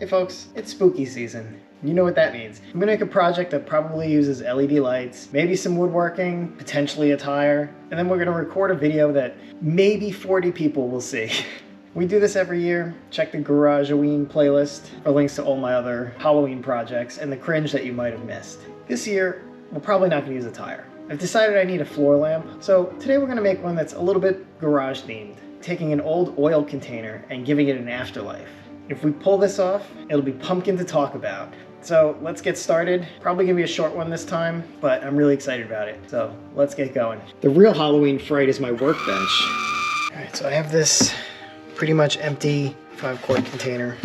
Hey folks, it's spooky season. You know what that means. I'm gonna make a project that probably uses LED lights, maybe some woodworking, potentially a tire, and then we're gonna record a video that maybe 40 people will see. We do this every year. Check the Garage-o-ween playlist for links to all my other Halloween projects and the cringe that you might have missed. This year, we're probably not gonna use a tire. I've decided I need a floor lamp, so today we're gonna make one that's a little bit garage themed, taking an old oil container and giving it an afterlife. If we pull this off, it'll be pumpkin to talk about. So let's get started. Probably gonna be a short one this time, but I'm really excited about it. So let's get going. The real Halloween fright is my workbench. All right, so I have this pretty much empty 5-quart container.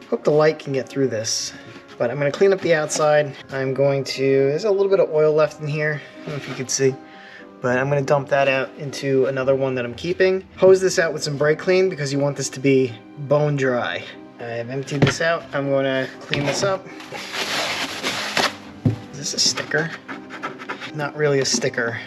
Hope the light can get through this, but I'm gonna clean up the outside. I'm going to, there's a little bit of oil left in here. I don't know if you can see, but I'm gonna dump that out into another one that I'm keeping. Hose this out with some brake clean because you want this to be bone dry. I've emptied this out. I'm going to clean this up. Is this a sticker? Not really a sticker.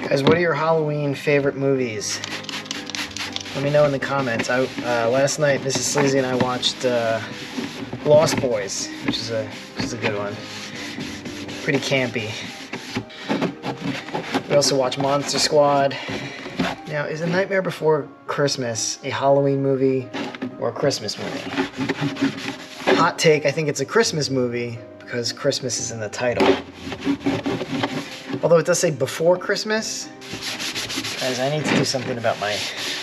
Guys, what are your Halloween favorite movies? Let me know in the comments. Last night, Mrs. Sleazy and I watched Lost Boys, which is a good one. Pretty campy. We also watch Monster Squad. Now, is A Nightmare Before Christmas a Halloween movie or a Christmas movie? Hot take, I think it's a Christmas movie because Christmas is in the title. Although it does say before Christmas. Guys, I need to do something about my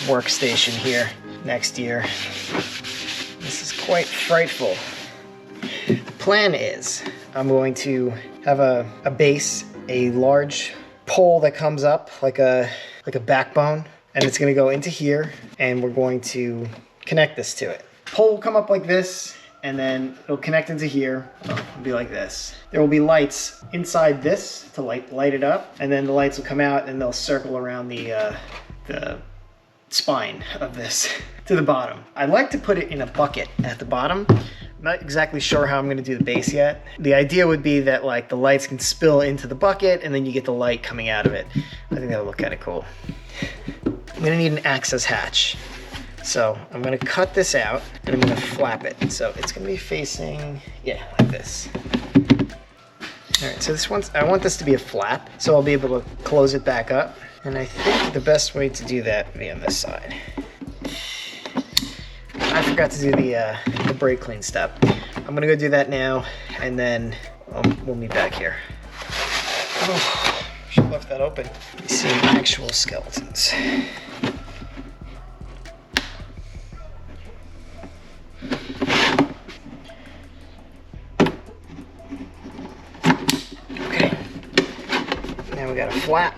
workstation here next year. This is quite frightful. The plan is I'm going to have a base, a large pole that comes up like a backbone, and it's going to go into here, and we're going to connect this to it. Pole will come up like this, and then it'll connect into here. It'll be like this. There will be lights inside this to light it up, and then the lights will come out and they'll circle around the spine of this to the bottom. I'd like to put it in a bucket at the bottom. I'm not exactly sure how I'm going to do the base yet. The idea would be that like the lights can spill into the bucket and then you get the light coming out of it. I think that'll look kind of cool. I'm going to need an access hatch. So I'm going to cut this out and I'm going to flap it. So it's going to be facing, yeah, like this. All right, so I want this to be a flap, so I'll be able to close it back up. And I think the best way to do that would be on this side. I forgot to do the brake clean step. I'm gonna go do that now, and then we'll meet back here. Oh, should have left that open. You see actual skeletons. Okay. Now we got a flap.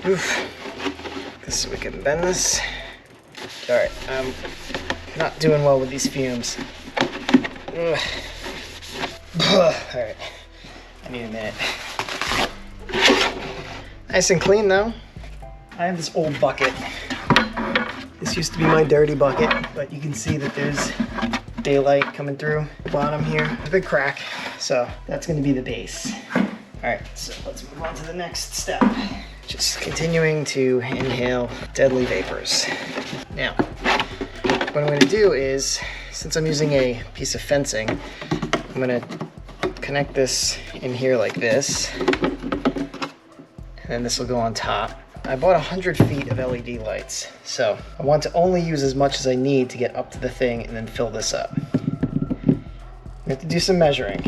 Oof. So we can bend this. Alright, I'm not doing well with these fumes. Alright, I need a minute. Nice and clean though. I have this old bucket. This used to be my dirty bucket, but you can see that there's daylight coming through the bottom here. A big crack, so that's going to be the base. Alright, so let's move on to the next step. Just continuing to inhale deadly vapors. Now, what I'm going to do is, since I'm using a piece of fencing, I'm going to connect this in here like this, and then this will go on top. I bought 100 feet of LED lights, so I want to only use as much as I need to get up to the thing and then fill this up. We have to do some measuring.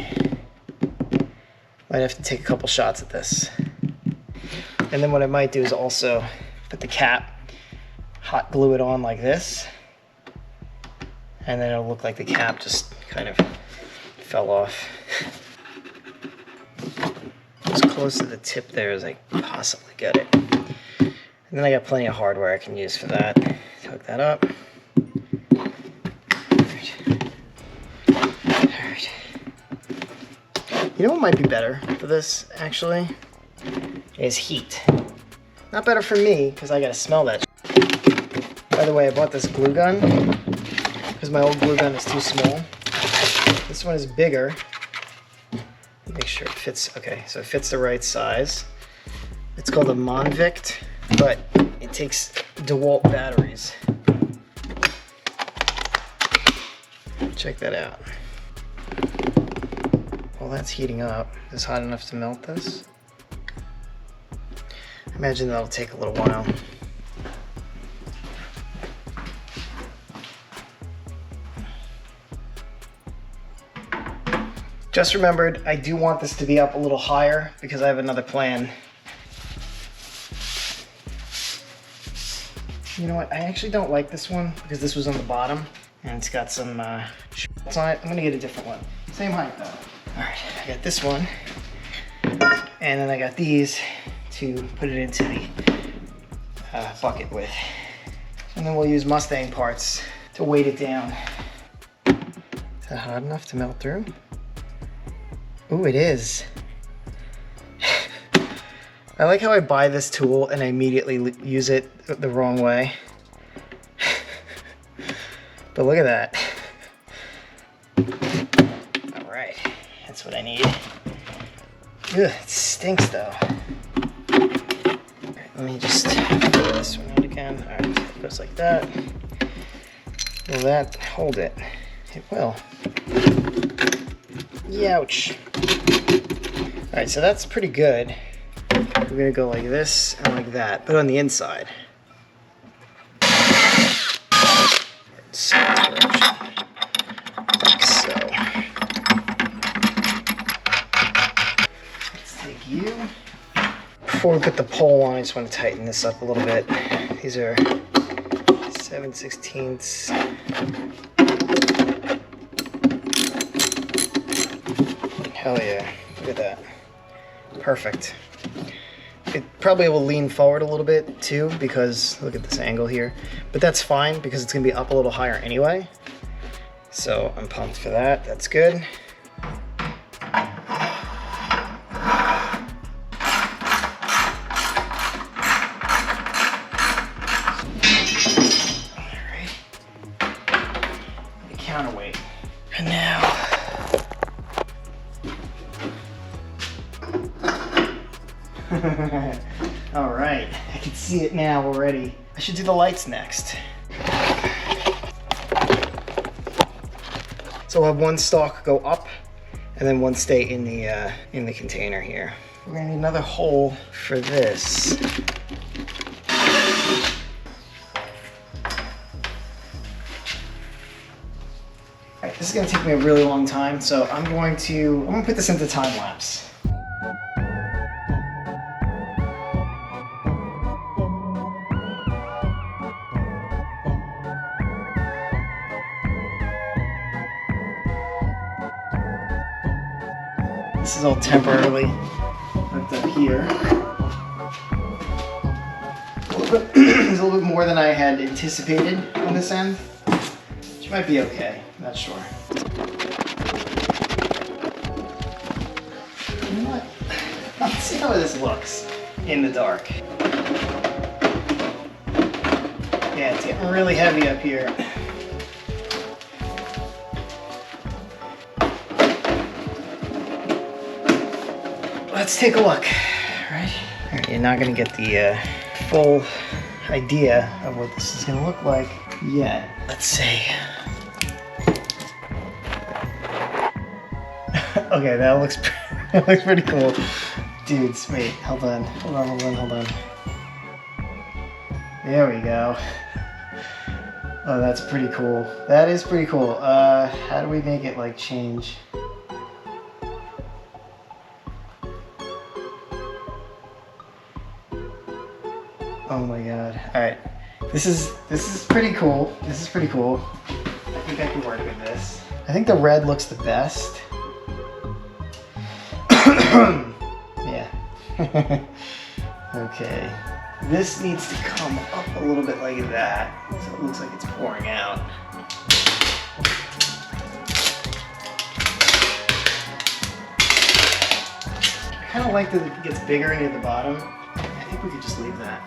Might have to take a couple shots at this. And then what I might do is also put the cap, hot glue it on like this, and then it'll look like the cap just kind of fell off. As close to the tip there as I possibly get it. And then I got plenty of hardware I can use for that. Hook that up. Alright. You know what might be better for this, actually? Is heat. Not better for me, because I gotta smell that. By the way, I bought this glue gun, because my old glue gun is too small. This one is bigger, Make sure it fits. Okay, so it fits the right size. It's called a Monvict, but it takes DeWalt batteries. Check that out. Well, that's heating up. Is it hot enough to melt this? I imagine that'll take a little while. Just remembered, I do want this to be up a little higher because I have another plan. You know what, I actually don't like this one because this was on the bottom and it's got some shorts on it. I'm gonna get a different one. Same height though. All right, I got this one. And then I got these to put it into the bucket with. And then we'll use Mustang parts to weight it down. Is that hot enough to melt through? Ooh, it is. I like how I buy this tool and I immediately use it the wrong way. But look at that. All right, that's what I need. Ugh, it stinks though. All right, let me just pull this one out again. All right, it goes like that. Will that hold it? It will. Youch. All right, so that's pretty good. We're gonna go like this and like that, but on the inside. Like so. Let's take you. Before we put the pole on, I just want to tighten this up a little bit. These are 7/16. Hell yeah, look at that. Perfect. It probably will lean forward a little bit too because look at this angle here, but that's fine because it's gonna be up a little higher anyway. So I'm pumped for that, that's good. Alright, counterweight. And now, all right, I can see it now already. I should do the lights next. So we'll have one stalk go up and then one stay in the container here. We're gonna need another hole for this. All right, this is gonna take me a really long time, so I'm gonna put this into time lapse. This is all temporarily hooked up here. There's a little bit more than I had anticipated on this end, which might be okay, not sure. You know what? Let's see how this looks in the dark. Yeah, it's getting really heavy up here. Let's take a look, right? All right, you're not gonna get the full idea of what this is gonna look like yet. Let's see. Okay, that looks pretty cool. Dudes, wait, hold on. There we go. Oh, that's pretty cool. That is pretty cool. How do we make it like change? Oh my god. Alright. This is pretty cool. This is pretty cool. I think I can work with this. I think the red looks the best. Yeah. Okay. This needs to come up a little bit like that, so it looks like it's pouring out. I kind of like that it gets bigger near the bottom. I think we could just leave that.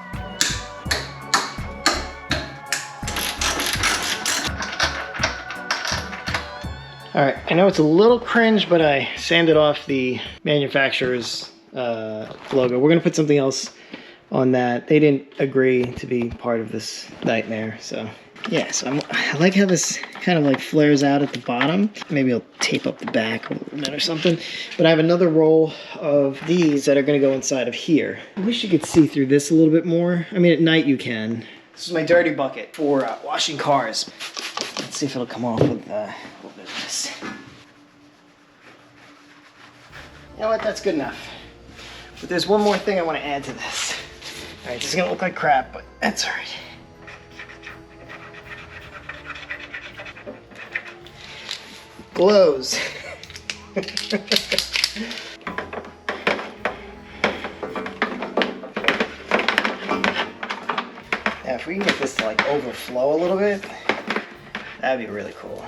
All right, I know it's a little cringe, but I sanded off the manufacturer's logo. We're gonna put something else on that. They didn't agree to be part of this nightmare, so. Yeah, so I like how this kind of like flares out at the bottom. Maybe I'll tape up the back a little bit or something. But I have another roll of these that are gonna go inside of here. I wish you could see through this a little bit more. I mean, at night you can. This is my dirty bucket for washing cars. Let's see if it'll come off with a little bit of this. You know what, that's good enough. But there's one more thing I wanna add to this. All right, this is gonna look like crap, but that's all right. Glows. Now, if we can get this to like overflow a little bit, that'd be really cool.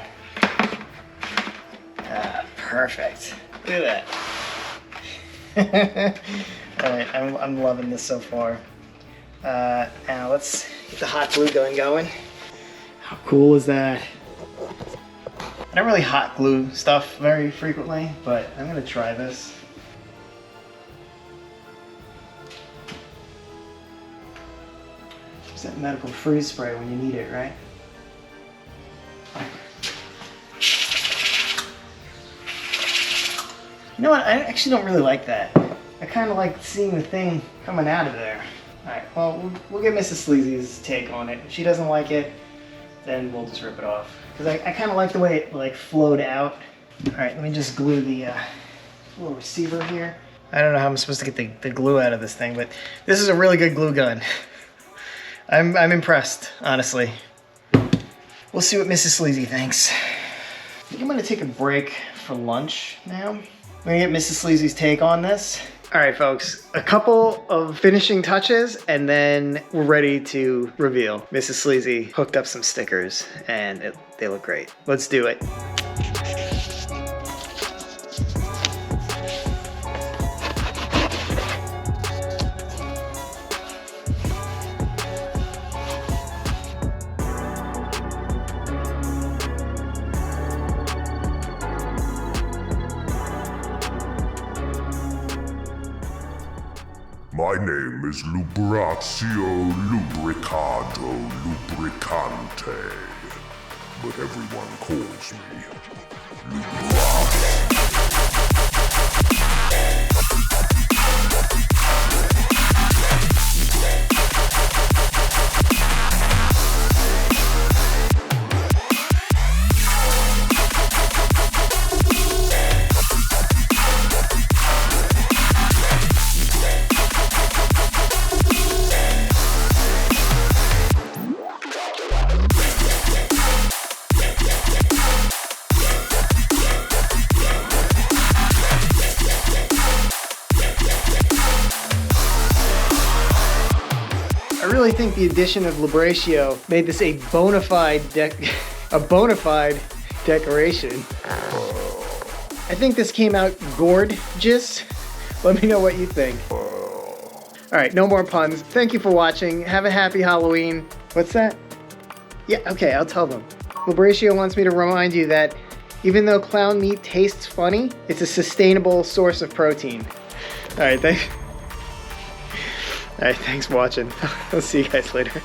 Perfect. Look at that. All right, I'm loving this so far. Now let's get the hot glue gun going. How cool is that? I don't really hot glue stuff very frequently, but I'm gonna try this. Use that medical freeze spray when you need it, right? You know what, I actually don't really like that. I kind of like seeing the thing coming out of there. Alright, well, we'll get Mrs. Sleazy's take on it. If she doesn't like it, then we'll just rip it off. Because I kind of like the way it like flowed out. All right, let me just glue the little receiver here. I don't know how I'm supposed to get the glue out of this thing, but this is a really good glue gun. I'm impressed, honestly. We'll see what Mrs. Sleazy thinks. I think I'm gonna take a break for lunch now. I'm gonna get Mrs. Sleazy's take on this. All right, folks, a couple of finishing touches and then we're ready to reveal. Mrs. Sleazy hooked up some stickers and they look great. Let's do it. My name is Lubratio Lubricado Lubricante, but everyone calls me Lubrat. I really think the addition of Lubratio made this a bona fide decoration. I think this came out gorgeous. Let me know what you think. All right, no more puns. Thank you for watching. Have a happy Halloween. What's that? Yeah, okay, I'll tell them. Lubratio wants me to remind you that even though clown meat tastes funny, it's a sustainable source of protein. All right, thanks for watching. I'll see you guys later.